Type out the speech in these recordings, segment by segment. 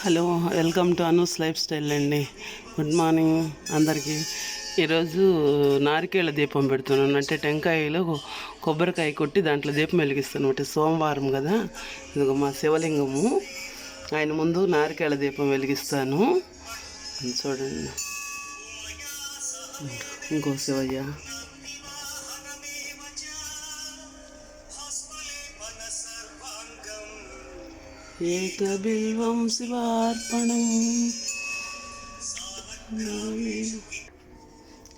Hello, welcome to Anu's life style అండి. Good morning అందరికీ. ఈరోజు నారికేళ దీపం పెడుతున్నాను. అంటే టెంకాయలో కొబ్బరికాయ కొట్టి దాంట్లో దీపం వెలిగిస్తాను. అంటే సోమవారం కదా, ఇదిగో మా శివలింగము, ఆయన ముందు నారికేళ దీపం వెలిగిస్తాను. చూడండి, ఇంకో శివయ్య. ఏకబిల్వం శివార్పణం.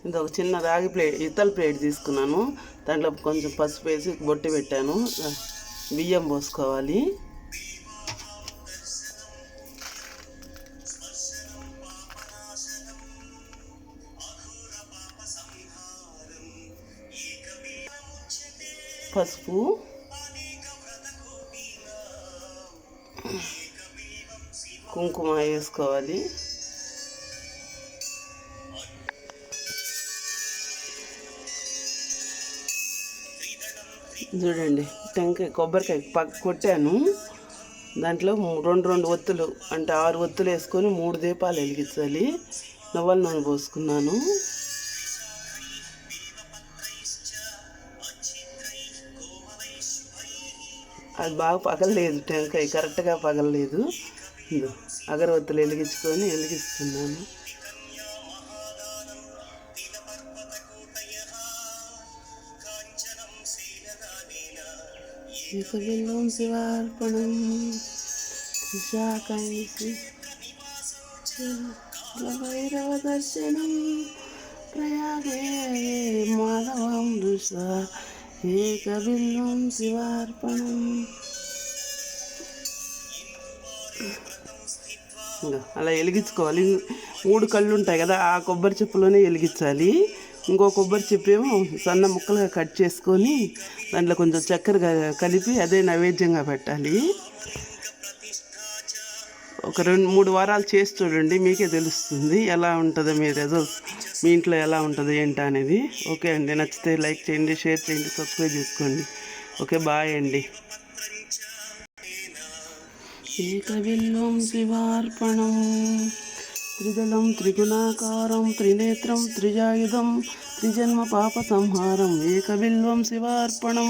ఇది ఒక చిన్న రాగి ప్లేట్, ఇత్తల ప్లేట్ తీసుకున్నాను. దాంట్లో కొంచెం పసుపు వేసి బొట్టి పెట్టాను. బియ్యం పోసుకోవాలి. పసుపు, కుంకుమ వేసుకోవాలి. చూడండి, టెంకాయ కొబ్బరికాయ కొట్టాను. దాంట్లో రెండు ఒత్తులు, అంటే 6 ఒత్తులు వేసుకొని 3 దీపాలు వెలిగించాలి. నువ్వుల నూనె పోసుకున్నాను. అది బాగా పగలలేదు, టెంకాయ కరెక్ట్గా పగలలేదు. అగరవత్తులు వెలిగిస్తున్నాను. ఏకబిల్వం శివార్పణం. భైరవ దర్శనం ప్రయాగే మాధవం దృశ. ఏకబిల్వం శివార్పణం. అలా వెలిగించుకోవాలి. 3 కళ్ళు ఉంటాయి కదా, ఆ కొబ్బరి చెప్పులోనే వెలిగించాలి. ఇంకో కొబ్బరి చెప్పేమో సన్న ముక్కలుగా కట్ చేసుకొని దాంట్లో కొంచెం చక్కెర కలిపి అదే నైవేద్యంగా పెట్టాలి. ఒక 2-3 వారాలు చేసి చూడండి, మీకే తెలుస్తుంది ఎలా ఉంటుందో. మీ రిజల్ట్స్ మీ ఇంట్లో ఎలా ఉంటుందో ఏంటి అనేది. ఓకే అండి, నచ్చితే లైక్ చేయండి, షేర్ చేయండి, సబ్స్క్రైబ్ చేసుకోండి. ఓకే, బాయ్ అండి. ఏకబిల్వం శివార్పణం. త్రిదళం త్రిగుణాకారం త్రినేత్రం త్రిజాయుధం త్రిజన్మ పాప సంహారం. ఏకబిల్వం శివార్పణం.